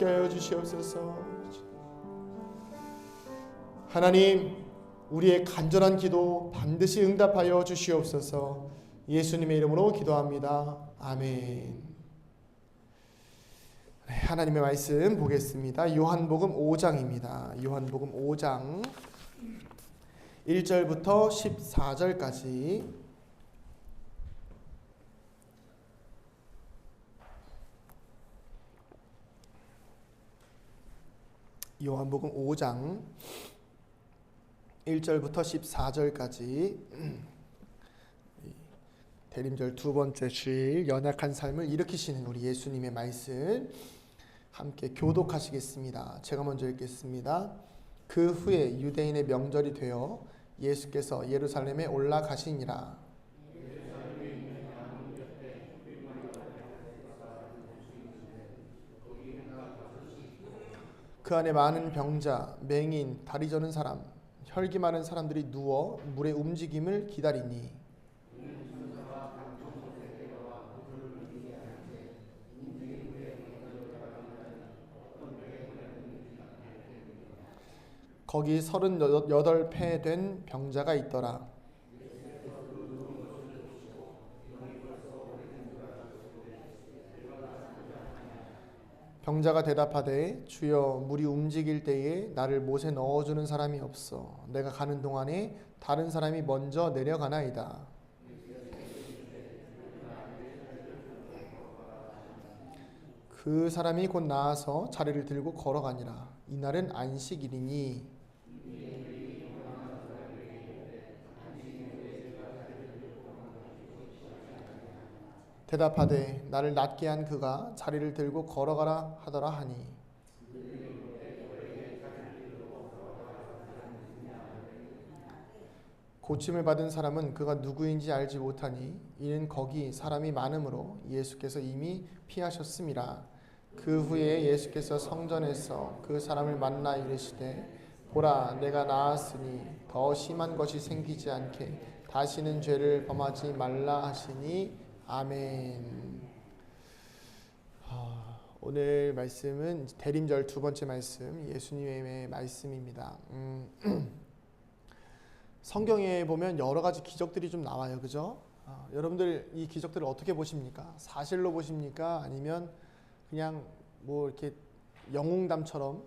하여 주시옵소서. 하나님, 우리의 간절한 기도 반드시 응답하여 주시옵소서. 예수님의 이름으로 기도합니다. 아멘. 하나님의 말씀 보겠습니다. 요한복음 5장입니다. 요한복음 5장 1절부터 14절까지. 요한복음 5장 1절부터 14절까지. 대림절 두 번째 주일, 연약한 삶을 일으키시는 우리 예수님의 말씀 함께 교독하시겠습니다. 제가 먼저 읽겠습니다. 그 후에 유대인의 명절이 되어 예수께서 예루살렘에 올라가시니라. 그 안에 많은 병자, 맹인, 다리 저는 사람, 혈기 많은 사람들이 누워 물의 움직임을 기다리니 거기 38패 된 병자가 있더라. 병자가 대답하되 주여 물이 움직일 때에 나를 못에 넣어주는 사람이 없어. 내가 가는 동안에 다른 사람이 먼저 내려가나이다. 그 사람이 곧 나아서 자리를 들고 걸어가니라. 이날은 안식일이니 대답하되 나를 낫게 한 그가 자리를 들고 걸어가라 하더라 하니 고침을 받은 사람은 그가 누구인지 알지 못하니 이는 거기 사람이 많음으로 예수께서 이미 피하셨음이라. 그 후에 예수께서 성전에서 그 사람을 만나 이르시되 보라 내가 나았으니 더 심한 것이 생기지 않게 다시는 죄를 범하지 말라 하시니 아멘. 오늘 말씀은 대림절 두 번째 말씀, 예수님의 말씀입니다. 성경에 보면 여러 가지 기적들이 좀 나와요, 그죠? 여러분들 이 기적들을 어떻게 보십니까? 사실로 보십니까? 아니면 그냥 뭐 이렇게 영웅담처럼,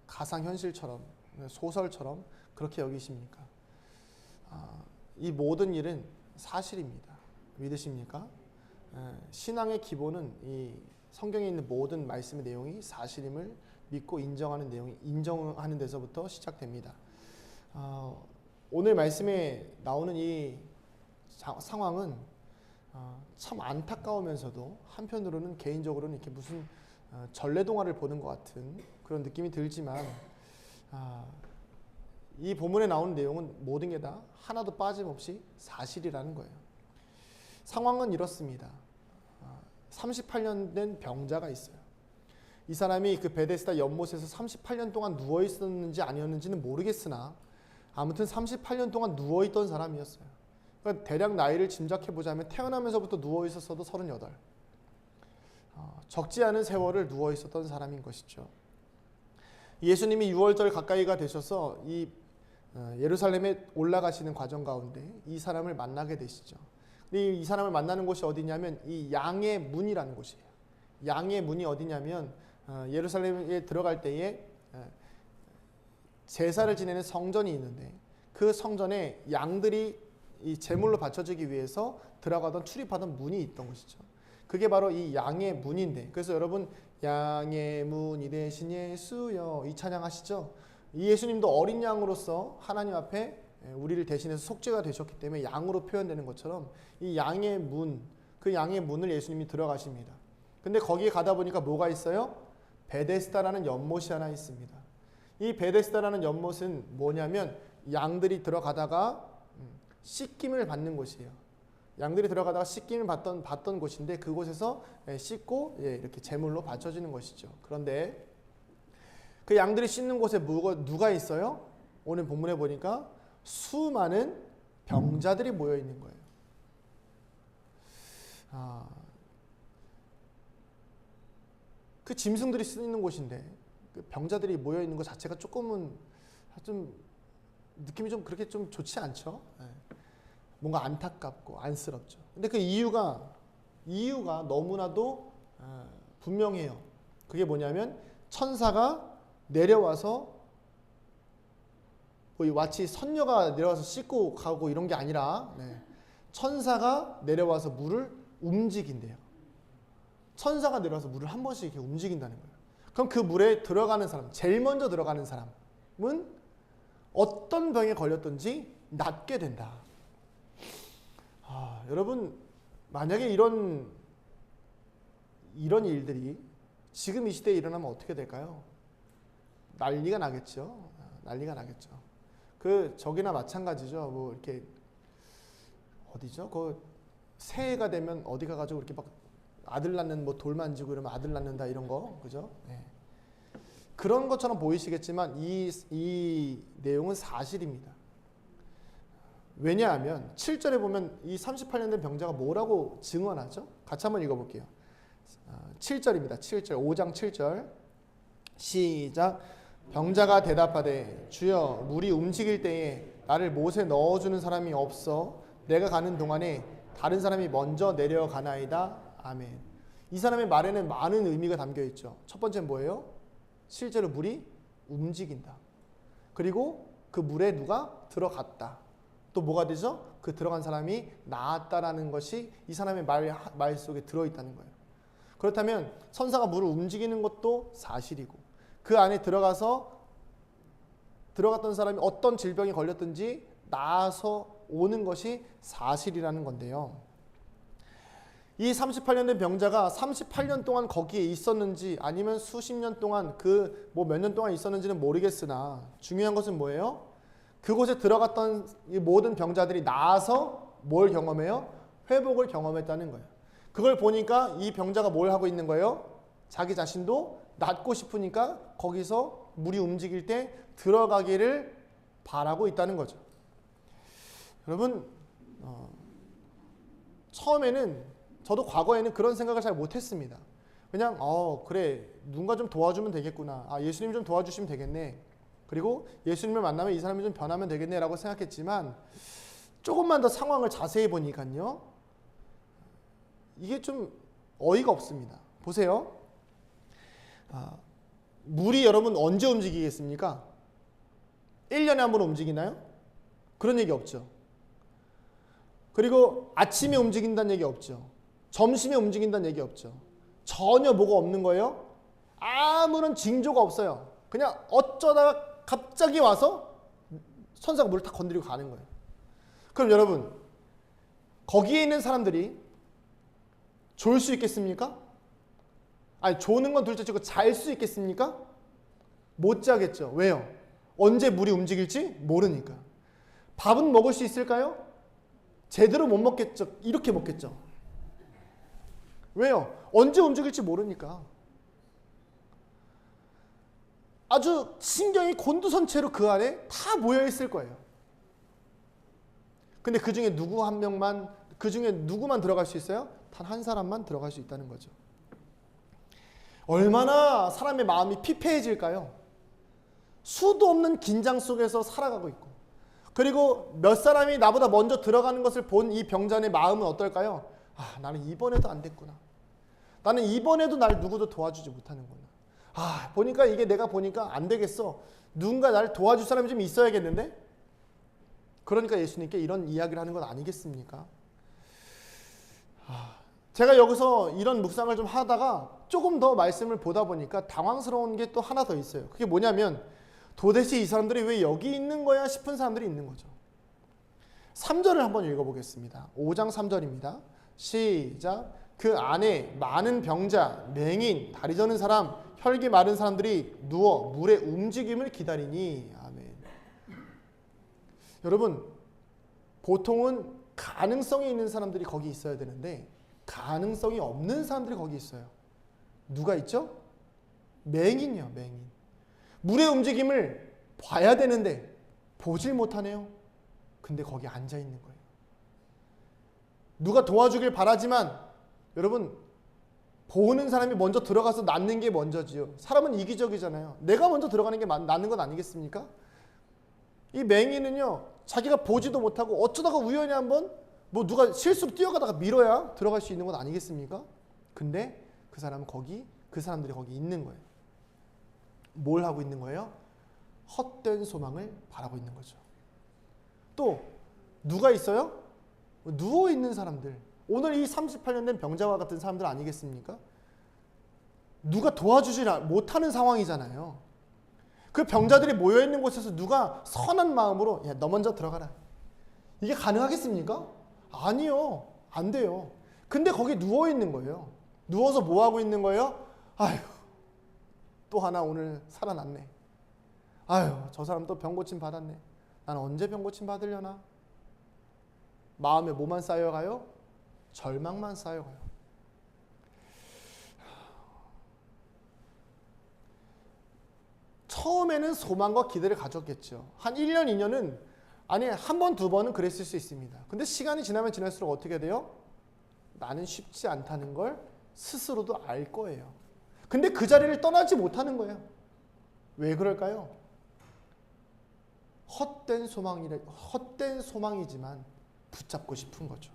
가상현실처럼, 소설처럼 그렇게 여기십니까? 이 모든 일은 사실입니다. 믿으십니까? 신앙의 기본은 이 성경에 있는 모든 말씀의 내용이 사실임을 믿고 인정하는 내용이 인정하는 데서부터 시작됩니다. 오늘 말씀에 나오는 이 상황은 참 안타까우면서도 한편으로는 개인적으로는 이렇게 무슨 전래동화를 보는 것 같은 그런 느낌이 들지만 이 본문에 나오는 내용은 모든 게 다 하나도 빠짐없이 사실이라는 거예요. 상황은 이렇습니다. 38년 된 병자가 있어요. 이 사람이 그 베데스다 연못에서 38년 동안 누워 있었는지 아니었는지는 모르겠으나 아무튼 38년 동안 누워 있던 사람이었어요. 그러니까 대략 나이를 짐작해 보자면 태어나면서부터 누워 있었어도 38. 적지 않은 세월을 누워 있었던 사람인 것이죠. 예수님이 6월절 가까이가 되셔서 이 예루살렘에 올라가시는 과정 가운데 이 사람을 만나게 되시죠. 이 사람을 만나는 곳이 어디냐면 이 양의 문이라는 곳이에요. 양의 문이 어디냐면 예루살렘에 들어갈 때에 제사를 지내는 성전이 있는데 그 성전에 양들이 이 제물로 바쳐지기 위해서 들어가던 출입하던 문이 있던 것이죠. 그게 바로 이 양의 문인데, 그래서 여러분 양의 문이 되신 예수여 이 찬양하시죠. 이 예수님도 어린 양으로서 하나님 앞에 우리를 대신해서 속죄가 되셨기 때문에 양으로 표현되는 것처럼 이 양의 문, 그 양의 문을 예수님이 들어가십니다. 근데 거기에 가다 보니까 뭐가 있어요? 베데스다라는 연못이 하나 있습니다. 이 베데스다라는 연못은 뭐냐면 양들이 들어가다가 씻김을 받는 곳이에요. 양들이 들어가다가 씻김을 받던 곳인데 그곳에서 씻고 이렇게 제물로 바쳐지는 것이죠. 그런데 그 양들이 씻는 곳에 누가 있어요? 오늘 본문에 보니까 수많은 병자들이 모여 있는 거예요. 그 짐승들이 쓰는 곳인데 그 병자들이 모여 있는 것 자체가 조금은 좀 느낌이 좀 그렇게 좀 좋지 않죠. 예. 뭔가 안타깝고 안쓰럽죠. 근데 그 이유가 너무나도 분명해요. 그게 뭐냐면 천사가 내려와서 뭐 마치 선녀가 내려와서 씻고 가고 이런 게 아니라 천사가 내려와서 물을 움직인대요. 천사가 내려와서 물을 한 번씩 이렇게 움직인다는 거예요. 그럼 그 물에 들어가는 사람, 제일 먼저 들어가는 사람은 어떤 병에 걸렸든지 낫게 된다. 여러분, 만약에 이런 일들이 지금 이 시대에 일어나면 어떻게 될까요? 난리가 나겠죠. 난리가 나겠죠. 그 저기나 마찬가지죠. 뭐 이렇게 어디죠? 그 새해가 되면 어디 가가지고 이렇게 막 아들 낳는 뭐 돌 만지고 이러면 아들 낳는다 이런 거, 그죠? 네. 그런 것처럼 보이시겠지만 이 내용은 사실입니다. 왜냐하면 7절에 보면 이 38년 된 병자가 뭐라고 증언하죠? 같이 한번 읽어볼게요. 7절입니다. 7절, 5장 7절 시작. 병자가 대답하되 주여 물이 움직일 때에 나를 못에 넣어주는 사람이 없어 내가 가는 동안에 다른 사람이 먼저 내려가나이다. 아멘. 이 사람의 말에는 많은 의미가 담겨 있죠. 첫 번째는 뭐예요? 실제로 물이 움직인다. 그리고 그 물에 누가 들어갔다. 또 뭐가 되죠? 그 들어간 사람이 나았다라는 것이 이 사람의 말 속에 들어있다는 거예요. 그렇다면 천사가 물을 움직이는 것도 사실이고 그 안에 들어갔던 사람이 어떤 질병에 걸렸든지 나아서 오는 것이 사실이라는 건데요. 이 38년 된 병자가 38년 동안 거기에 있었는지 아니면 수십 년 동안 그 뭐 몇 년 동안 있었는지는 모르겠으나 중요한 것은 뭐예요? 그곳에 들어갔던 이 모든 병자들이 나아서 뭘 경험해요? 회복을 경험했다는 거예요. 그걸 보니까 이 병자가 뭘 하고 있는 거예요? 자기 자신도 낫고 싶으니까 거기서 물이 움직일 때 들어가기를 바라고 있다는 거죠. 여러분, 처음에는 저도 과거에는 그런 생각을 잘 못했습니다. 그냥 그래 누군가 좀 도와주면 되겠구나. 예수님 좀 도와주시면 되겠네. 그리고 예수님을 만나면 이 사람이 좀 변하면 되겠네 라고 생각했지만 조금만 더 상황을 자세히 보니까요. 이게 좀 어이가 없습니다. 보세요. 물이 여러분 언제 움직이겠습니까? 1년에 한 번 움직이나요? 그런 얘기 없죠. 그리고 아침에 움직인다는 얘기 없죠. 점심에 움직인다는 얘기 없죠. 전혀 뭐가 없는 거예요? 아무런 징조가 없어요. 그냥 어쩌다가 갑자기 와서 천사가 물을 탁 건드리고 가는 거예요. 그럼 여러분 거기에 있는 사람들이 졸 수 있겠습니까? 아니 조는 건 둘째치고 잘 수 있겠습니까? 못 자겠죠. 왜요? 언제 물이 움직일지 모르니까. 밥은 먹을 수 있을까요? 제대로 못 먹겠죠. 이렇게 먹겠죠. 왜요? 언제 움직일지 모르니까. 아주 신경이 곤두선채로 그 안에 다 모여있을 거예요. 근데 그 중에 누구만 들어갈 수 있어요? 단 한 사람만 들어갈 수 있다는 거죠. 얼마나 사람의 마음이 피폐해질까요? 수도 없는 긴장 속에서 살아가고 있고 그리고 몇 사람이 나보다 먼저 들어가는 것을 본 이 병자의 마음은 어떨까요? 나는 이번에도 안 됐구나. 나는 이번에도 날 누구도 도와주지 못하는구나. 보니까 이게 내가 보니까 안 되겠어. 누군가 나를 도와줄 사람이 좀 있어야겠는데? 그러니까 예수님께 이런 이야기를 하는 건 아니겠습니까? 제가 여기서 이런 묵상을 좀 하다가 조금 더 말씀을 보다 보니까 당황스러운 게 또 하나 더 있어요. 그게 뭐냐면 도대체 이 사람들이 왜 여기 있는 거야 싶은 사람들이 있는 거죠. 3절을 한번 읽어보겠습니다. 5장 3절입니다. 시작. 그 안에 많은 병자, 맹인, 다리 저는 사람, 혈기 마른 사람들이 누워 물의 움직임을 기다리니. 아멘. 여러분, 보통은 가능성이 있는 사람들이 거기 있어야 되는데 가능성이 없는 사람들이 거기 있어요. 누가 있죠? 맹인이요, 맹인. 물의 움직임을 봐야 되는데 보질 못하네요. 근데 거기 앉아 있는 거예요. 누가 도와주길 바라지만 여러분 보는 사람이 먼저 들어가서 낫는 게 먼저지요. 사람은 이기적이잖아요. 내가 먼저 들어가는 게 낫는 건 아니겠습니까? 이 맹인은요, 자기가 보지도 못하고 어쩌다가 우연히 한번 뭐 누가 실수로 뛰어가다가 밀어야 들어갈 수 있는 건 아니겠습니까? 근데 그 사람들이 거기 있는 거예요. 뭘 하고 있는 거예요? 헛된 소망을 바라고 있는 거죠. 또 누가 있어요? 누워 있는 사람들. 오늘 이 38년 된 병자와 같은 사람들 아니겠습니까? 누가 도와주지 못하는 상황이잖아요. 그 병자들이 모여있는 곳에서 누가 선한 마음으로 야, 너 먼저 들어가라. 이게 가능하겠습니까? 아니요. 안 돼요. 근데 거기 누워있는 거예요. 누워서 뭐 하고 있는 거예요? 아휴, 또 하나 오늘 살아났네. 아휴, 저 사람 또 병고침 받았네. 난 언제 병고침 받으려나? 마음에 뭐만 쌓여가요? 절망만 쌓여가요. 처음에는 소망과 기대를 가졌겠죠. 한 1년, 2년은 아니 한 번, 두 번은 그랬을 수 있습니다. 근데 시간이 지나면 지날수록 어떻게 돼요? 나는 쉽지 않다는 걸 스스로도 알 거예요. 근데 그 자리를 떠나지 못하는 거예요. 왜 그럴까요? 헛된 소망이지만 붙잡고 싶은 거죠.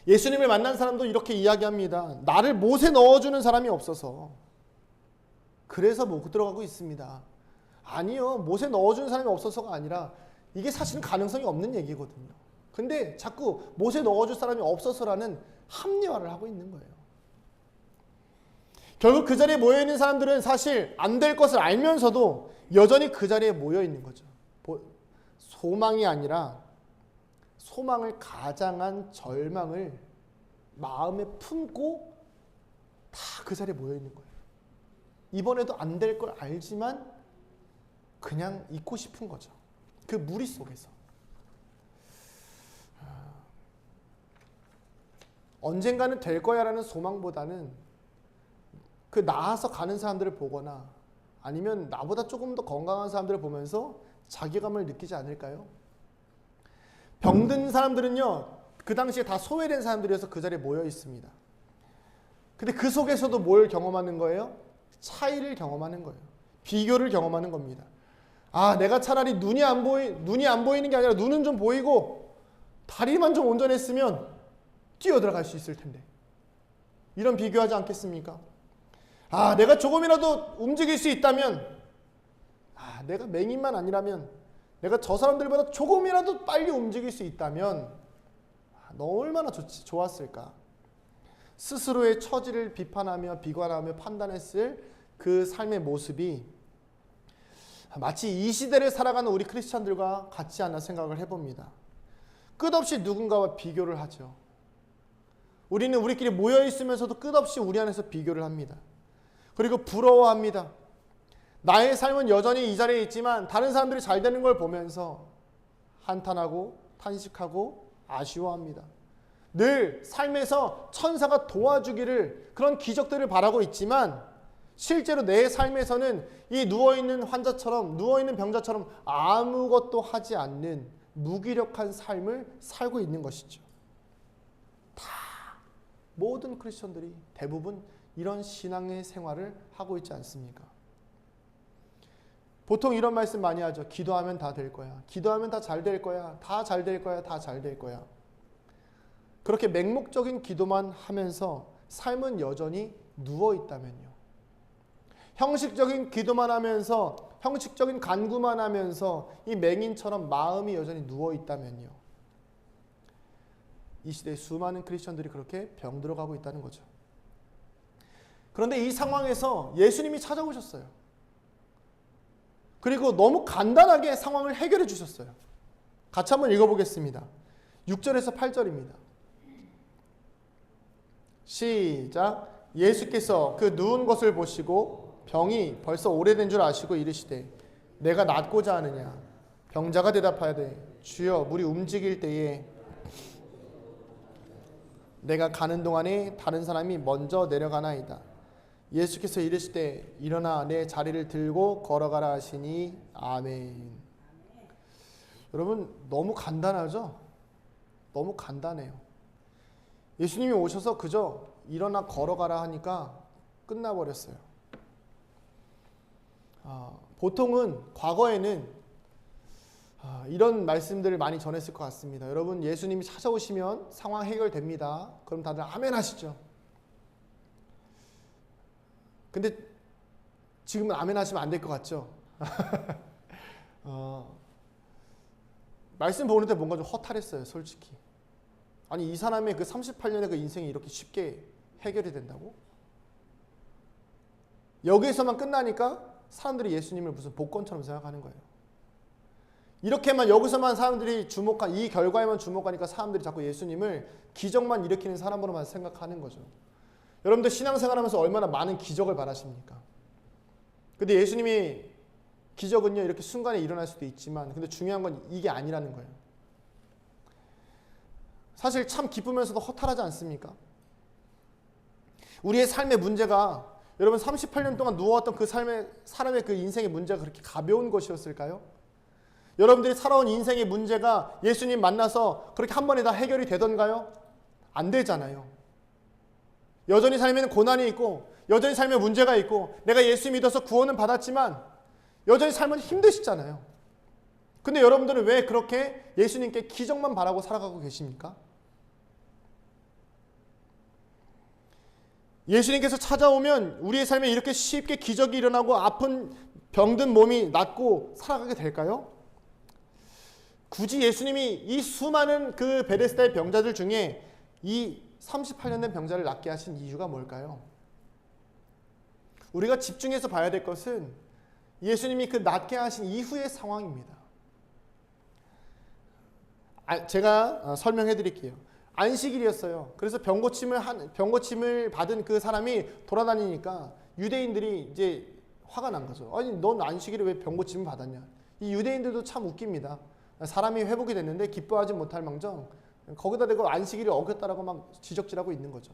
예수님을 만난 사람도 이렇게 이야기합니다. 나를 못에 넣어주는 사람이 없어서 그래서 못 들어가고 있습니다. 아니요. 못에 넣어주는 사람이 없어서가 아니라 이게 사실은 가능성이 없는 얘기거든요. 근데 자꾸 못에 넣어줄 사람이 없어서라는 합리화를 하고 있는 거예요. 결국 그 자리에 모여있는 사람들은 사실 안 될 것을 알면서도 여전히 그 자리에 모여있는 거죠. 소망이 아니라 소망을 가장한 절망을 마음에 품고 다 그 자리에 모여있는 거예요. 이번에도 안 될 걸 알지만 그냥 있고 싶은 거죠. 그 무리 속에서. 언젠가는 될 거야 라는 소망보다는 그 나아서 가는 사람들을 보거나 아니면 나보다 조금 더 건강한 사람들을 보면서 자괴감을 느끼지 않을까요? 병든 사람들은요, 그 당시에 다 소외된 사람들이어서 그 자리에 모여 있습니다. 근데 그 속에서도 뭘 경험하는 거예요? 차이를 경험하는 거예요. 비교를 경험하는 겁니다. 아, 내가 차라리 눈이 안 보이는 게 아니라 눈은 좀 보이고 다리만 좀 온전했으면 뛰어들어갈 수 있을 텐데. 이런 비교하지 않겠습니까? 아, 내가 조금이라도 움직일 수 있다면, 아, 내가 맹인만 아니라면, 내가 저 사람들보다 조금이라도 빨리 움직일 수 있다면 너 얼마나 좋았을까. 스스로의 처지를 비판하며 비관하며 판단했을 그 삶의 모습이 마치 이 시대를 살아가는 우리 크리스찬들과 같지 않나 생각을 해봅니다. 끝없이 누군가와 비교를 하죠. 우리는 우리끼리 모여있으면서도 끝없이 우리 안에서 비교를 합니다. 그리고 부러워합니다. 나의 삶은 여전히 이 자리에 있지만 다른 사람들이 잘 되는 걸 보면서 한탄하고 탄식하고 아쉬워합니다. 늘 삶에서 천사가 도와주기를, 그런 기적들을 바라고 있지만 실제로 내 삶에서는 이 누워있는 환자처럼, 누워있는 병자처럼 아무것도 하지 않는 무기력한 삶을 살고 있는 것이죠. 다 모든 크리스천들이 대부분 이런 신앙의 생활을 하고 있지 않습니까? 보통 이런 말씀 많이 하죠. 기도하면 다 될 거야. 기도하면 다 잘 될 거야. 다 잘 될 거야. 다 잘 될 거야. 그렇게 맹목적인 기도만 하면서 삶은 여전히 누워 있다면요. 형식적인 기도만 하면서, 형식적인 간구만 하면서 이 맹인처럼 마음이 여전히 누워 있다면요. 이 시대에 수많은 크리스천들이 그렇게 병들어가고 있다는 거죠. 그런데 이 상황에서 예수님이 찾아오셨어요. 그리고 너무 간단하게 상황을 해결해 주셨어요. 같이 한번 읽어보겠습니다. 6절에서 8절입니다. 시작. 예수께서 그 누운 것을 보시고 병이 벌써 오래된 줄 아시고 이르시되 내가 낫고자 하느냐. 병자가 대답하되 주여 물이 움직일 때에 내가 가는 동안에 다른 사람이 먼저 내려가나이다. 예수께서 이르시되 일어나 내 자리를 들고 걸어가라 하시니 아멘. 여러분 너무 간단하죠? 너무 간단해요. 예수님이 오셔서 그저 일어나 걸어가라 하니까 끝나버렸어요. 보통은 과거에는 이런 말씀들을 많이 전했을 것 같습니다. 여러분, 예수님이 찾아오시면 상황 해결됩니다. 그럼 다들 아멘 하시죠. 근데 지금은 아멘 하시면 안 될 것 같죠? 말씀 보는데 뭔가 좀 허탈했어요, 솔직히. 아니, 이 사람의 그 38년의 그 인생이 이렇게 쉽게 해결이 된다고? 여기에서만 끝나니까 사람들이 예수님을 무슨 복권처럼 생각하는 거예요. 이렇게만 여기서만 사람들이 이 결과에만 주목하니까 사람들이 자꾸 예수님을 기적만 일으키는 사람으로만 생각하는 거죠. 여러분들 신앙생활하면서 얼마나 많은 기적을 바라십니까? 근데 예수님이 기적은요, 이렇게 순간에 일어날 수도 있지만, 근데 중요한 건 이게 아니라는 거예요. 사실 참 기쁘면서도 허탈하지 않습니까? 우리의 삶의 문제가, 여러분 38년 동안 누워왔던 그 사람의 그 인생의 문제가 그렇게 가벼운 것이었을까요? 여러분들이 살아온 인생의 문제가 예수님 만나서 그렇게 한 번에 다 해결이 되던가요? 안 되잖아요. 여전히 삶에는 고난이 있고, 여전히 삶에 문제가 있고, 내가 예수 믿어서 구원은 받았지만 여전히 삶은 힘드시잖아요. 근데 여러분들은 왜 그렇게 예수님께 기적만 바라고 살아가고 계십니까? 예수님께서 찾아오면 우리의 삶에 이렇게 쉽게 기적이 일어나고 아픈 병든 몸이 낫고 살아가게 될까요? 굳이 예수님이 이 수많은 그 베데스다의 병자들 중에 이 38년 된 병자를 낫게 하신 이유가 뭘까요? 우리가 집중해서 봐야 될 것은 예수님이 그 낫게 하신 이후의 상황입니다. 제가 설명해 드릴게요. 안식일이었어요. 그래서 병고침을 받은 그 사람이 돌아다니니까 유대인들이 이제 화가 난 거죠. 아니, 넌 안식일에 왜 병고침을 받았냐? 이 유대인들도 참 웃깁니다. 사람이 회복이 됐는데 기뻐하지 못할 망정 거기다 대고 안식일을 어겼다라고 막 지적질하고 있는 거죠.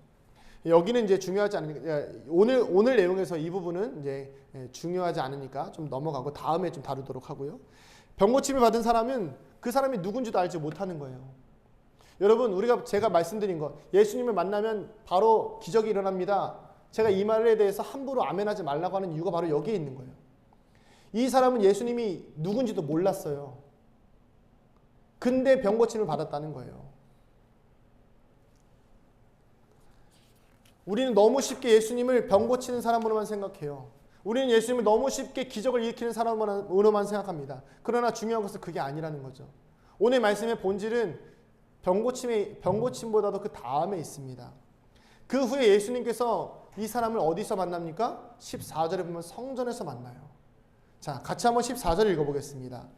여기는 이제 중요하지 않으니까 오늘 내용에서 이 부분은 이제 중요하지 않으니까 좀 넘어가고 다음에 좀 다루도록 하고요. 병고침을 받은 사람은 그 사람이 누군지도 알지 못하는 거예요. 여러분, 제가 말씀드린 것, 예수님을 만나면 바로 기적이 일어납니다. 제가 이 말에 대해서 함부로 아멘하지 말라고 하는 이유가 바로 여기에 있는 거예요. 이 사람은 예수님이 누군지도 몰랐어요. 근데 병고침을 받았다는 거예요. 우리는 너무 쉽게 예수님을 병고치는 사람으로만 생각해요. 우리는 예수님을 너무 쉽게 기적을 일으키는 사람으로만 생각합니다. 그러나 중요한 것은 그게 아니라는 거죠. 오늘 말씀의 본질은 병고침보다도 그 다음에 있습니다. 그 후에 예수님께서 이 사람을 어디서 만납니까? 14절에 보면 성전에서 만나요. 자, 같이 한번 14절 읽어보겠습니다.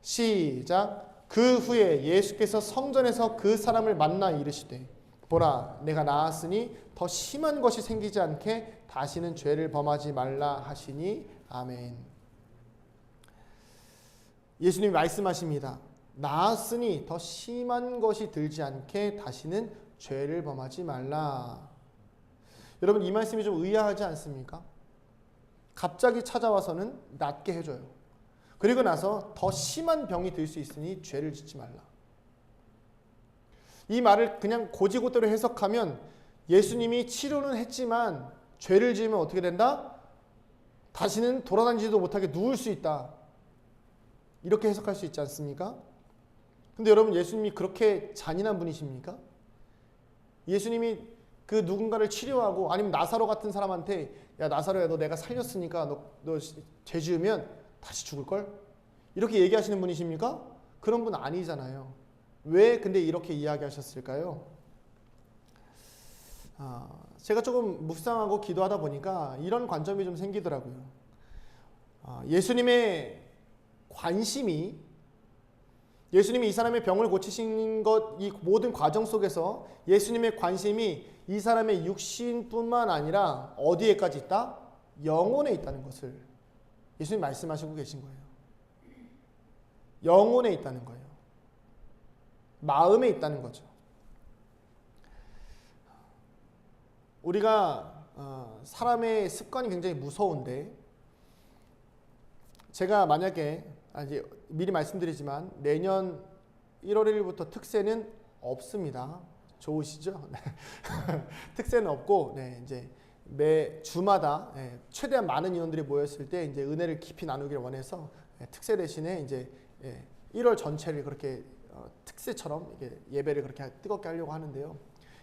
시작. 그 후에 예수께서 성전에서 그 사람을 만나 이르시되 보라, 내가 나았으니 더 심한 것이 생기지 않게 다시는 죄를 범하지 말라 하시니 아멘. 예수님이 말씀하십니다. 나았으니 더 심한 것이 들지 않게 다시는 죄를 범하지 말라. 여러분, 이 말씀이 좀 의아하지 않습니까? 갑자기 찾아와서는 낫게 해줘요. 그리고 나서 더 심한 병이 들 수 있으니 죄를 짓지 말라. 이 말을 그냥 고지고대로 해석하면 예수님이 치료는 했지만 죄를 지으면 어떻게 된다? 다시는 돌아다니지도 못하게 누울 수 있다. 이렇게 해석할 수 있지 않습니까? 근데 여러분, 예수님이 그렇게 잔인한 분이십니까? 예수님이 그 누군가를 치료하고 아니면 나사로 같은 사람한테 야, 나사로야, 너 내가 살렸으니까 너 죄 지으면 다시 죽을걸? 이렇게 얘기하시는 분이십니까? 그런 분 아니잖아요. 왜 근데 이렇게 이야기하셨을까요? 제가 조금 묵상하고 기도하다 보니까 이런 관점이 좀 생기더라고요. 예수님의 관심이, 예수님이 이 사람의 병을 고치신 것, 이 모든 과정 속에서 예수님의 관심이 이 사람의 육신뿐만 아니라 어디에까지 있다? 영혼에 있다는 것을 예수님 말씀하시고 계신 거예요. 영혼에 있다는 거예요. 마음에 있다는 거죠. 우리가 사람의 습관이 굉장히 무서운데, 제가 만약에 이제 미리 말씀드리지만 내년 1월 1일부터 특세는 없습니다. 좋으시죠? 특세는 없고, 네, 이제 매 주마다 최대한 많은 인원들이 모였을 때 이제 은혜를 깊이 나누길 원해서 특세 대신에 이제 1월 전체를 그렇게 특세처럼 예배를 그렇게 뜨겁게 하려고 하는데요.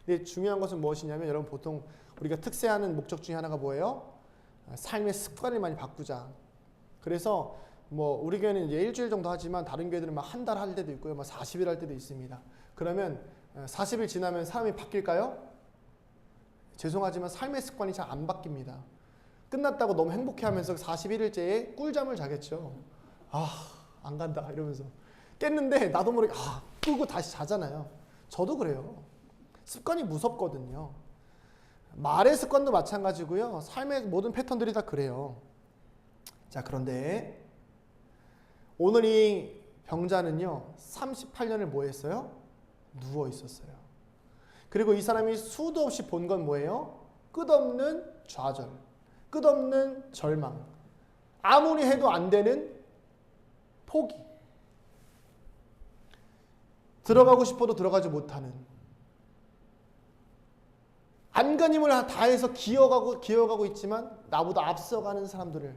근데 중요한 것은 무엇이냐면 여러분 보통 우리가 특세하는 목적 중에 하나가 뭐예요? 삶의 습관을 많이 바꾸자. 그래서 뭐 우리 교회는 이제 일주일 정도 하지만 다른 교회들은 막 한 달 할 때도 있고요, 막 40일 할 때도 있습니다. 그러면 40일 지나면 사람이 바뀔까요? 죄송하지만 삶의 습관이 잘 안 바뀝니다. 끝났다고 너무 행복해하면서 41일째에 꿀잠을 자겠죠. 안 간다 이러면서 깼는데 나도 모르게 끄고 다시 자잖아요. 저도 그래요. 습관이 무섭거든요. 말의 습관도 마찬가지고요. 삶의 모든 패턴들이 다 그래요. 자, 그런데 오늘 이 병자는요 38년을 뭐 했어요? 누워 있었어요. 그리고 이 사람이 수도 없이 본 건 뭐예요? 끝없는 좌절, 끝없는 절망, 아무리 해도 안 되는 포기, 들어가고 싶어도 들어가지 못하는, 안간힘을 다해서 기어가고 있지만 나보다 앞서가는 사람들을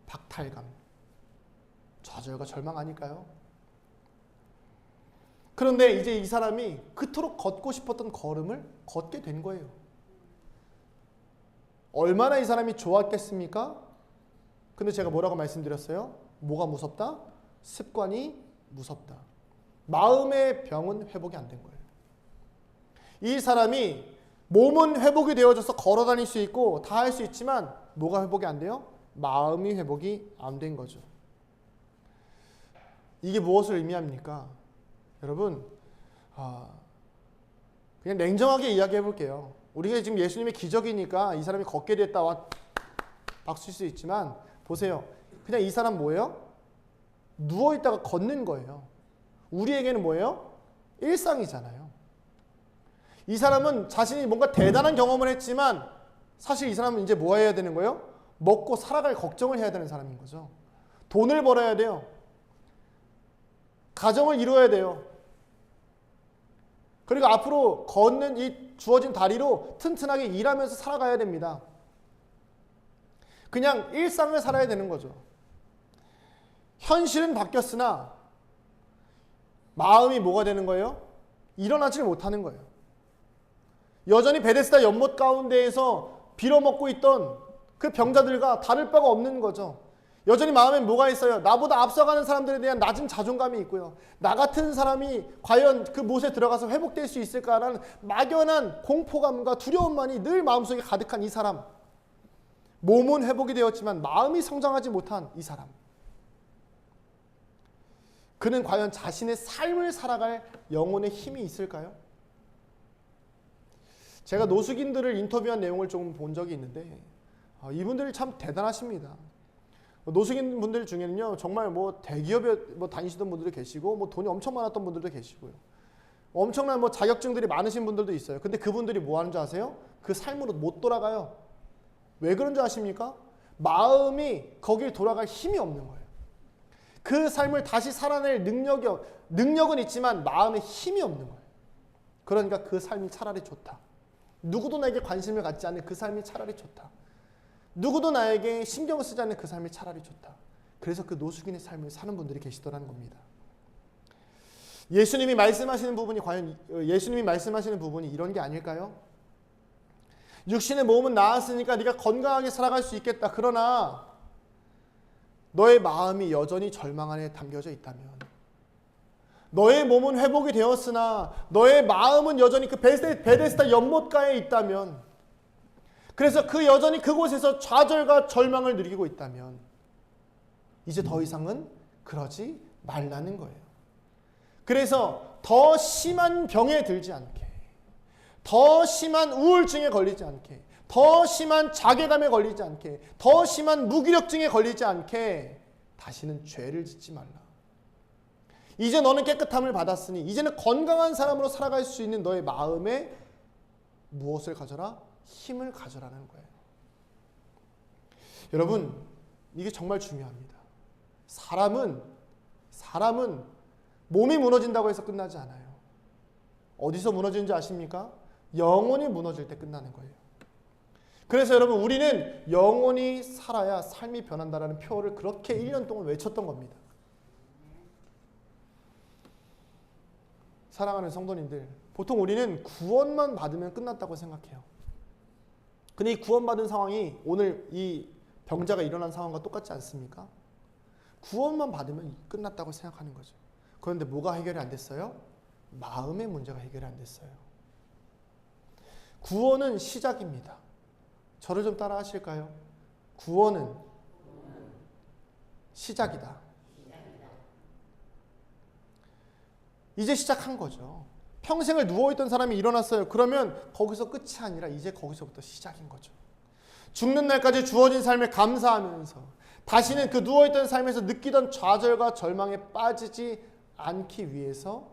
박탈감, 좌절과 절망 아닐까요? 그런데 이제 이 사람이 그토록 걷고 싶었던 걸음을 걷게 된 거예요. 얼마나 이 사람이 좋았겠습니까? 근데 제가 뭐라고 말씀드렸어요? 뭐가 무섭다? 습관이 무섭다. 마음의 병은 회복이 안 된 거예요. 이 사람이 몸은 회복이 되어져서 걸어 다닐 수 있고 다 할 수 있지만 뭐가 회복이 안 돼요? 마음이 회복이 안 된 거죠. 이게 무엇을 의미합니까? 여러분, 그냥 냉정하게 이야기해 볼게요. 우리가 지금 예수님의 기적이니까 이 사람이 걷게 됐다 박수칠 수 있지만 보세요. 그냥 이 사람 뭐예요? 누워있다가 걷는 거예요. 우리에게는 뭐예요? 일상이잖아요. 이 사람은 자신이 뭔가 대단한 경험을 했지만 사실 이 사람은 이제 뭐 해야 되는 거예요? 먹고 살아갈 걱정을 해야 되는 사람인 거죠. 돈을 벌어야 돼요. 가정을 이루어야 돼요. 그리고 앞으로 걷는 이 주어진 다리로 튼튼하게 일하면서 살아가야 됩니다. 그냥 일상을 살아야 되는 거죠. 현실은 바뀌었으나 마음이 뭐가 되는 거예요? 일어나질 못하는 거예요. 여전히 베데스다 연못 가운데에서 빌어먹고 있던 그 병자들과 다를 바가 없는 거죠. 여전히 마음에 뭐가 있어요? 나보다 앞서가는 사람들에 대한 낮은 자존감이 있고요. 나 같은 사람이 과연 그 못에 들어가서 회복될 수 있을까라는 막연한 공포감과 두려움만이 늘 마음속에 가득한 이 사람. 몸은 회복이 되었지만 마음이 성장하지 못한 이 사람. 그는 과연 자신의 삶을 살아갈 영혼의 힘이 있을까요? 제가 노숙인들을 인터뷰한 내용을 조금 본 적이 있는데 이분들이 참 대단하십니다. 노숙인 분들 중에는요 정말 뭐 대기업에 다니시던 분들도 계시고 뭐 돈이 엄청 많았던 분들도 계시고요. 엄청난 뭐 자격증들이 많으신 분들도 있어요. 근데 그분들이 뭐 하는 줄 아세요? 그 삶으로 못 돌아가요. 왜 그런 줄 아십니까? 마음이 거길 돌아갈 힘이 없는 거예요. 그 삶을 다시 살아낼 능력은 있지만 마음에 힘이 없는 거예요. 그러니까 그 삶이 차라리 좋다. 누구도 나에게 관심을 갖지 않는 그 삶이 차라리 좋다. 누구도 나에게 신경을 쓰지 않는 그 삶이 차라리 좋다. 그래서 그 노숙인의 삶을 사는 분들이 계시더라는 겁니다. 예수님이 말씀하시는 부분이 과연 예수님이 말씀하시는 부분이 이런 게 아닐까요? 육신의 몸은 나았으니까 네가 건강하게 살아갈 수 있겠다. 그러나 너의 마음이 여전히 절망 안에 담겨져 있다면, 너의 몸은 회복이 되었으나 너의 마음은 여전히 그 베데스다 연못가에 있다면, 그래서 그 여전히 그곳에서 좌절과 절망을 누리고 있다면 이제 더 이상은 그러지 말라는 거예요. 그래서 더 심한 병에 들지 않게, 더 심한 우울증에 걸리지 않게, 더 심한 자괴감에 걸리지 않게, 더 심한 무기력증에 걸리지 않게 다시는 죄를 짓지 말라. 이제 너는 깨끗함을 받았으니 이제는 건강한 사람으로 살아갈 수 있는 너의 마음에 무엇을 가져라? 힘을 가져라는 거예요. 여러분, 이게 정말 중요합니다. 사람은 몸이 무너진다고 해서 끝나지 않아요. 어디서 무너지는지 아십니까? 영혼이 무너질 때 끝나는 거예요. 그래서 여러분 우리는 영혼이 살아야 삶이 변한다라는 표어를 그렇게 1년 동안 외쳤던 겁니다. 사랑하는 성도님들, 보통 우리는 구원만 받으면 끝났다고 생각해요. 근데 이 구원받은 상황이 오늘 이 병자가 일어난 상황과 똑같지 않습니까? 구원만 받으면 끝났다고 생각하는 거죠. 그런데 뭐가 해결이 안 됐어요? 마음의 문제가 해결이 안 됐어요. 구원은 시작입니다. 저를 좀 따라 하실까요? 구원은 시작이다. 이제 시작한 거죠. 평생을 누워있던 사람이 일어났어요. 그러면 거기서 끝이 아니라 이제 거기서부터 시작인 거죠. 죽는 날까지 주어진 삶에 감사하면서 다시는 그 누워있던 삶에서 느끼던 좌절과 절망에 빠지지 않기 위해서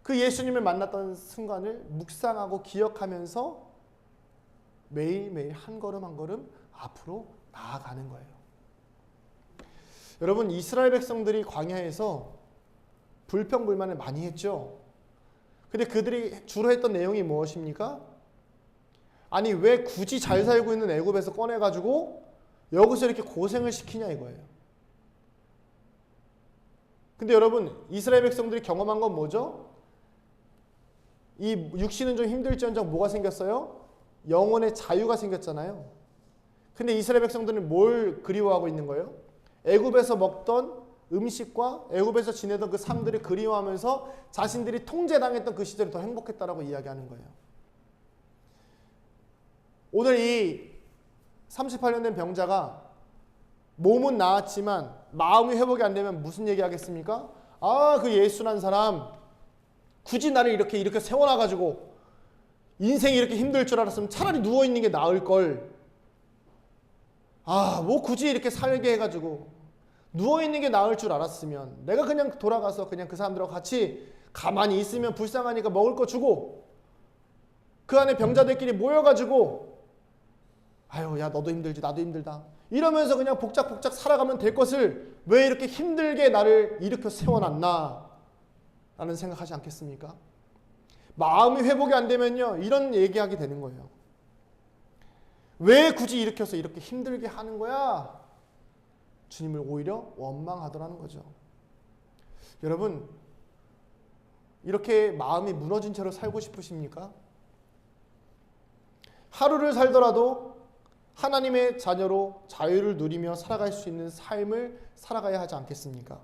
그 예수님을 만났던 순간을 묵상하고 기억하면서 매일매일 한 걸음 한 걸음 앞으로 나아가는 거예요. 여러분, 이스라엘 백성들이 광야에서 불평불만을 많이 했죠. 근데 그들이 주로 했던 내용이 무엇입니까? 아니 왜 굳이 잘 살고 있는 애굽에서 꺼내가지고 여기서 이렇게 고생을 시키냐 이거예요. 근데 여러분 이스라엘 백성들이 경험한 건 뭐죠? 이 육신은 좀 힘들지언정 뭐가 생겼어요? 영혼의 자유가 생겼잖아요. 근데 이스라엘 백성들은 뭘 그리워하고 있는 거예요? 애굽에서 먹던 음식과 애굽에서 지내던 그 삶들을 그리워하면서 자신들이 통제당했던 그 시절이 더 행복했다라고 이야기하는 거예요. 오늘 이 38년 된 병자가 몸은 나았지만 마음이 회복이 안 되면 무슨 얘기 하겠습니까? 아, 그 예수란 사람 굳이 나를 이렇게 세워놔가지고 인생이 이렇게 힘들 줄 알았으면 차라리 누워있는 게 나을 걸. 아, 뭐 굳이 이렇게 살게 해가지고 누워있는 게 나을 줄 알았으면 내가 그냥 돌아가서 그냥 그 사람들하고 같이 가만히 있으면 불쌍하니까 먹을 거 주고 그 안에 병자들끼리 모여가지고 아유 야 너도 힘들지 나도 힘들다 이러면서 그냥 복작복작 살아가면 될 것을 왜 이렇게 힘들게 나를 일으켜 세워놨나 라는 생각하지 않겠습니까? 마음이 회복이 안 되면요 이런 얘기하게 되는 거예요. 왜 굳이 일으켜서 이렇게 힘들게 하는 거야? 주님을 오히려 원망하더라는 거죠. 여러분 이렇게 마음이 무너진 채로 살고 싶으십니까? 하루를 살더라도 하나님의 자녀로 자유를 누리며 살아갈 수 있는 삶을 살아가야 하지 않겠습니까?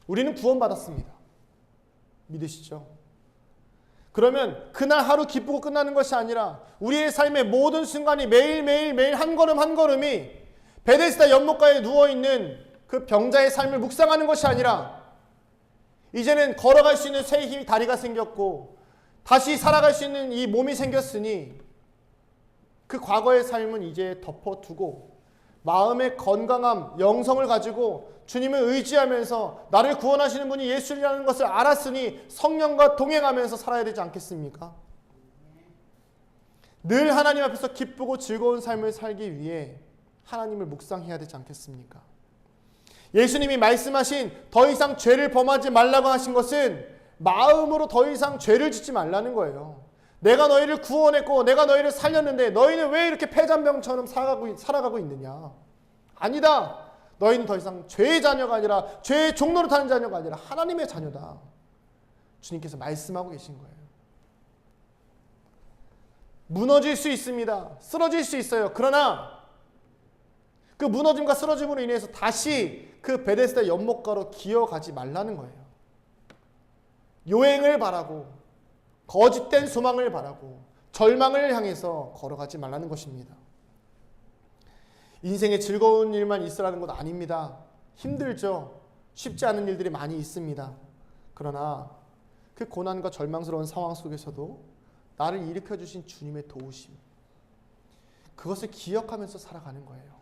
우리는 구원받았습니다. 믿으시죠? 그러면 그날 하루 기쁘고 끝나는 것이 아니라 우리의 삶의 모든 순간이 매일 한 걸음 한 걸음이 베데스다 연못가에 누워있는 그 병자의 삶을 묵상하는 것이 아니라 이제는 걸어갈 수 있는 새 힘이 다리가 생겼고 다시 살아갈 수 있는 이 몸이 생겼으니 그 과거의 삶은 이제 덮어두고 마음의 건강함, 영성을 가지고 주님을 의지하면서 나를 구원하시는 분이 예수라는 것을 알았으니 성령과 동행하면서 살아야 되지 않겠습니까? 늘 하나님 앞에서 기쁘고 즐거운 삶을 살기 위해 하나님을 묵상해야 되지 않겠습니까? 예수님이 말씀하신 더 이상 죄를 범하지 말라고 하신 것은 마음으로 더 이상 죄를 짓지 말라는 거예요. 내가 너희를 구원했고 내가 너희를 살렸는데 너희는 왜 이렇게 패잔병처럼 살아가고 있느냐? 아니다. 너희는 더 이상 죄의 자녀가 아니라 죄의 종로로 타는 자녀가 아니라 하나님의 자녀다. 주님께서 말씀하고 계신 거예요. 무너질 수 있습니다. 쓰러질 수 있어요. 그러나 그 무너짐과 쓰러짐으로 인해서 다시 그 베데스다 연못가로 기어가지 말라는 거예요. 요행을 바라고 거짓된 소망을 바라고 절망을 향해서 걸어가지 말라는 것입니다. 인생에 즐거운 일만 있으라는 것 아닙니다. 힘들죠. 쉽지 않은 일들이 많이 있습니다. 그러나 그 고난과 절망스러운 상황 속에서도 나를 일으켜 주신 주님의 도우심, 그것을 기억하면서 살아가는 거예요.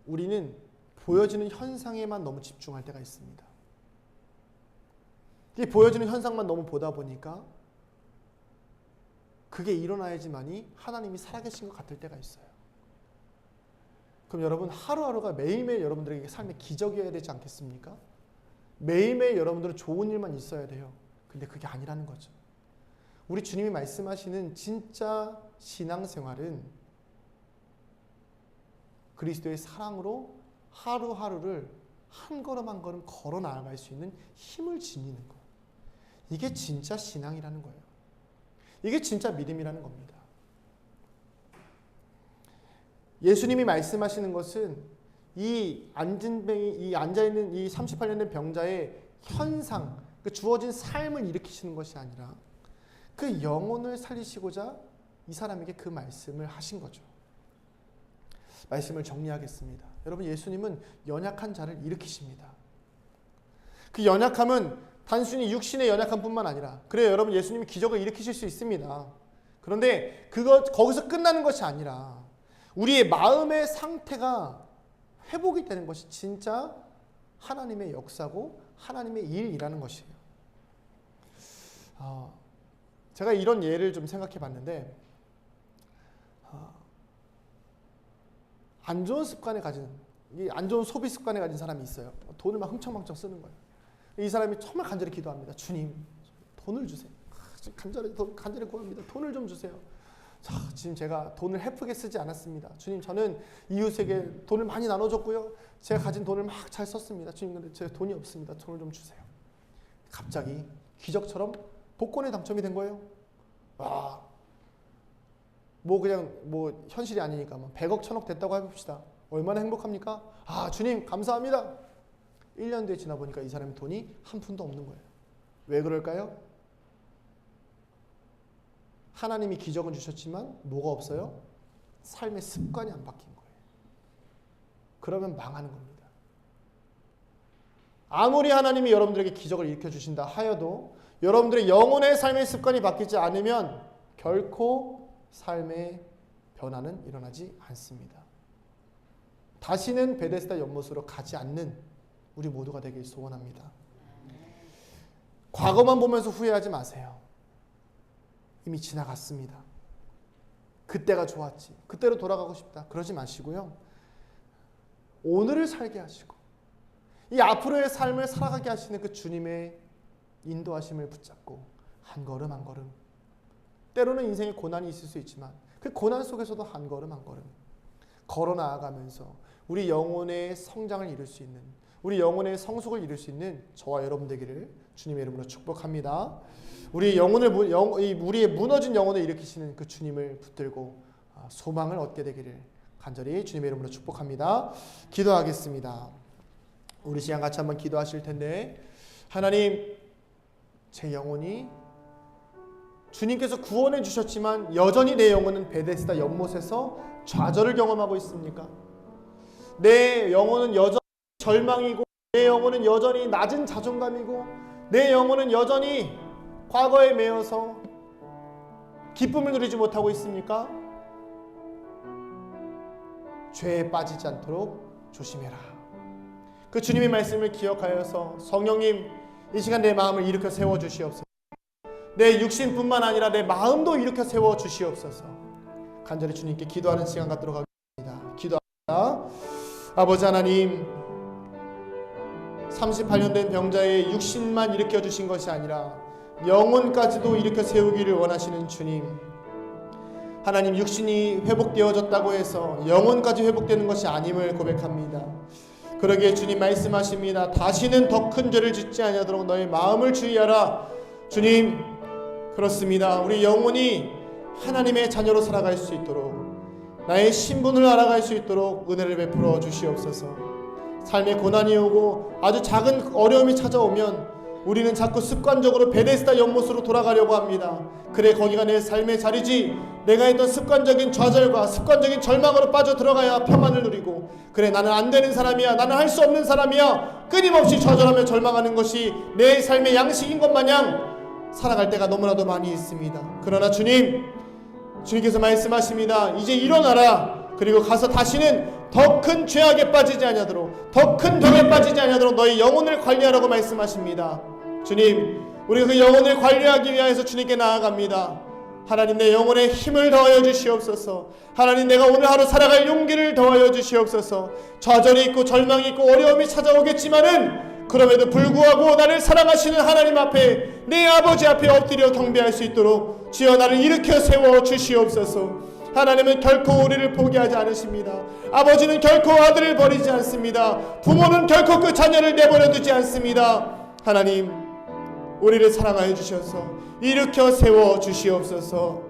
우리는 보여지는 현상에만 너무 집중할 때가 있습니다. 이 보여지는 현상만 너무 보다 보니까 그게 일어나야지만이 하나님이 살아계신 것 같을 때가 있어요. 그럼 여러분 하루하루가 매일매일 여러분들에게 삶의 기적이어야 되지 않겠습니까? 매일매일 여러분들은 좋은 일만 있어야 돼요. 근데 그게 아니라는 거죠. 우리 주님이 말씀하시는 진짜 신앙생활은 그리스도의 사랑으로 하루하루를 한 걸음 한 걸음 걸어 나아갈 수 있는 힘을 지니는 거예요. 이게 진짜 신앙이라는 거예요. 이게 진짜 믿음이라는 겁니다. 예수님이 말씀하시는 것은 이 앉아있는 이 38년 된 병자의 현상, 그 주어진 삶을 일으키시는 것이 아니라 그 영혼을 살리시고자 이 사람에게 그 말씀을 하신 거죠. 말씀을 정리하겠습니다. 여러분, 예수님은 연약한 자를 일으키십니다. 그 연약함은 단순히 육신의 연약함뿐만 아니라, 그래요, 여러분, 예수님이 기적을 일으키실 수 있습니다. 그런데 거기서 끝나는 것이 아니라 우리의 마음의 상태가 회복이 되는 것이 진짜 하나님의 역사고 하나님의 일이라는 것이에요. 제가 이런 예를 좀 생각해 봤는데, 안 좋은 소비 습관에 가진 사람이 있어요. 돈을 막 흥청망청 쓰는 거예요. 이 사람이 정말 간절히 기도합니다. 주님, 돈을 주세요. 간절히 구합니다. 돈을 좀 주세요. 지금 제가 돈을 헤프게 쓰지 않았습니다. 주님, 저는 이웃에게 돈을 많이 나눠줬고요. 제가 가진 돈을 막 잘 썼습니다. 주님, 근데 제가 돈이 없습니다. 돈을 좀 주세요. 갑자기 기적처럼 복권에 당첨이 된 거예요. 와, 그냥 현실이 아니니까 100억 1000억 됐다고 해봅시다. 얼마나 행복합니까? 주님 감사합니다. 1년 뒤에 지나 보니까 이 사람의 돈이 한 푼도 없는 거예요. 왜 그럴까요? 하나님이 기적은 주셨지만 뭐가 없어요? 삶의 습관이 안 바뀐 거예요. 그러면 망하는 겁니다. 아무리 하나님이 여러분들에게 기적을 일으켜 주신다 하여도 여러분들의 영혼의 삶의 습관이 바뀌지 않으면 결코 삶의 변화는 일어나지 않습니다. 다시는 베데스다 연못으로 가지 않는 우리 모두가 되길 소원합니다. 과거만 보면서 후회하지 마세요. 이미 지나갔습니다. 그때가 좋았지. 그때로 돌아가고 싶다. 그러지 마시고요. 오늘을 살게 하시고 이 앞으로의 삶을 살아가게 하시는 그 주님의 인도하심을 붙잡고 한 걸음 한 걸음, 때로는 인생에 고난이 있을 수 있지만 그 고난 속에서도 한 걸음 한 걸음 걸어 나아가면서 우리 영혼의 성장을 이룰 수 있는, 우리 영혼의 성숙을 이룰 수 있는 저와 여러분 되기를 주님의 이름으로 축복합니다. 우리의 무너진 영혼을 일으키시는 그 주님을 붙들고 소망을 얻게 되기를 간절히 주님의 이름으로 축복합니다. 기도하겠습니다. 우리 시간 같이 한번 기도하실 텐데, 하나님, 제 영혼이 주님께서 구원해 주셨지만 여전히 내 영혼은 베데스다 연못에서 좌절을 경험하고 있습니까? 내 영혼은 여전히 절망이고, 내 영혼은 여전히 낮은 자존감이고, 내 영혼은 여전히 과거에 매여서 기쁨을 누리지 못하고 있습니까? 죄에 빠지지 않도록 조심해라. 그 주님의 말씀을 기억하여서 성령님, 이 시간 내 마음을 일으켜 세워주시옵소서. 내 육신뿐만 아니라 내 마음도 일으켜 세워주시옵소서. 간절히 주님께 기도하는 시간 갖도록 하겠습니다. 기도합니다. 아버지 하나님, 38년 된 병자의 육신만 일으켜 주신 것이 아니라 영혼까지도 일으켜 세우기를 원하시는 주님, 하나님, 육신이 회복되어졌다고 해서 영혼까지 회복되는 것이 아님을 고백합니다. 그러기에 주님 말씀하십니다. 다시는 더 큰 죄를 짓지 아니하도록 너의 마음을 주의하라. 주님, 그렇습니다. 우리 영혼이 하나님의 자녀로 살아갈 수 있도록, 나의 신분을 알아갈 수 있도록 은혜를 베풀어 주시옵소서. 삶에 고난이 오고 아주 작은 어려움이 찾아오면 우리는 자꾸 습관적으로 베데스다 연못으로 돌아가려고 합니다. 그래, 거기가 내 삶의 자리지. 내가 했던 습관적인 좌절과 습관적인 절망으로 빠져들어가야 평안을 누리고, 그래, 나는 안 되는 사람이야, 나는 할 수 없는 사람이야, 끊임없이 좌절하며 절망하는 것이 내 삶의 양식인 것 마냥 살아갈 때가 너무나도 많이 있습니다. 그러나 주님께서 말씀하십니다. 이제 일어나라. 그리고 가서 다시는 더 큰 죄악에 빠지지 아니하도록, 더 큰 병에 빠지지 아니하도록 너희 영혼을 관리하라고 말씀하십니다. 주님, 우리가 그 영혼을 관리하기 위해서 주님께 나아갑니다. 하나님, 내 영혼에 힘을 더하여 주시옵소서. 하나님, 내가 오늘 하루 살아갈 용기를 더하여 주시옵소서. 좌절이 있고 절망이 있고 어려움이 찾아오겠지만은 그럼에도 불구하고 나를 사랑하시는 하나님 앞에, 내 아버지 앞에 엎드려 경배할 수 있도록 주여 나를 일으켜 세워 주시옵소서. 하나님은 결코 우리를 포기하지 않으십니다. 아버지는 결코 아들을 버리지 않습니다. 부모는 결코 그 자녀를 내버려 두지 않습니다. 하나님, 우리를 사랑하여 주셔서 일으켜 세워 주시옵소서.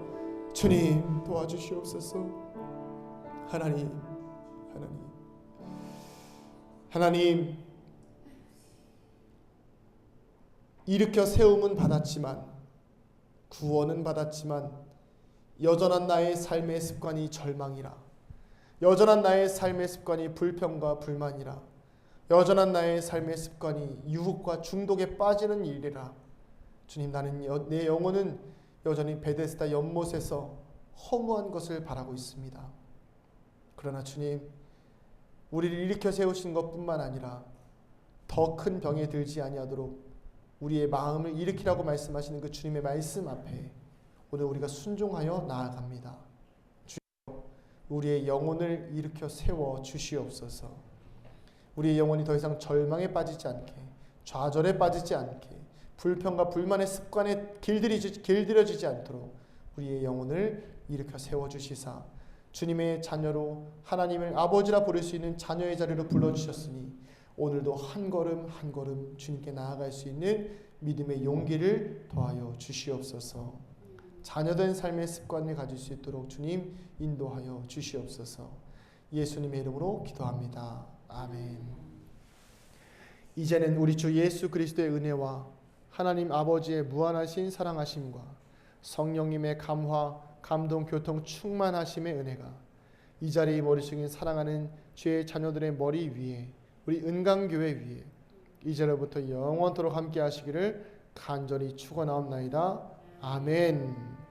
주님, 도와주시옵소서. 하나님, 일으켜 세움은 받았지만, 구원은 받았지만 여전한 나의 삶의 습관이 절망이라, 여전한 나의 삶의 습관이 불평과 불만이라, 여전한 나의 삶의 습관이 유혹과 중독에 빠지는 일이라. 주님, 나는 내 영혼은 여전히 베데스다 연못에서 허무한 것을 바라고 있습니다. 그러나 주님, 우리를 일으켜 세우신 것뿐만 아니라 더 큰 병에 들지 아니하도록 우리의 마음을 일으키라고 말씀하시는 그 주님의 말씀 앞에 오늘 우리가 순종하여 나아갑니다. 주여, 우리의 영혼을 일으켜 세워 주시옵소서. 우리의 영혼이 더 이상 절망에 빠지지 않게, 좌절에 빠지지 않게, 불평과 불만의 습관에 길들여지지 않도록 우리의 영혼을 일으켜 세워 주시사 주님의 자녀로, 하나님을 아버지라 부를 수 있는 자녀의 자리로 불러주셨으니 오늘도 한 걸음 한 걸음 주님께 나아갈 수 있는 믿음의 용기를 더하여 주시옵소서. 자녀된 삶의 습관을 가질 수 있도록 주님 인도하여 주시옵소서. 예수님의 이름으로 기도합니다. 아멘. 이제는 우리 주 예수 그리스도의 은혜와 하나님 아버지의 무한하신 사랑하심과 성령님의 감화, 감동, 교통, 충만하심의 은혜가 이 자리에 머리 숙인 사랑하는 주의 자녀들의 머리 위에, 우리 은강교회 위에 이제로부터 영원토록 함께 하시기를 간절히 축원하옵나이다. 아멘.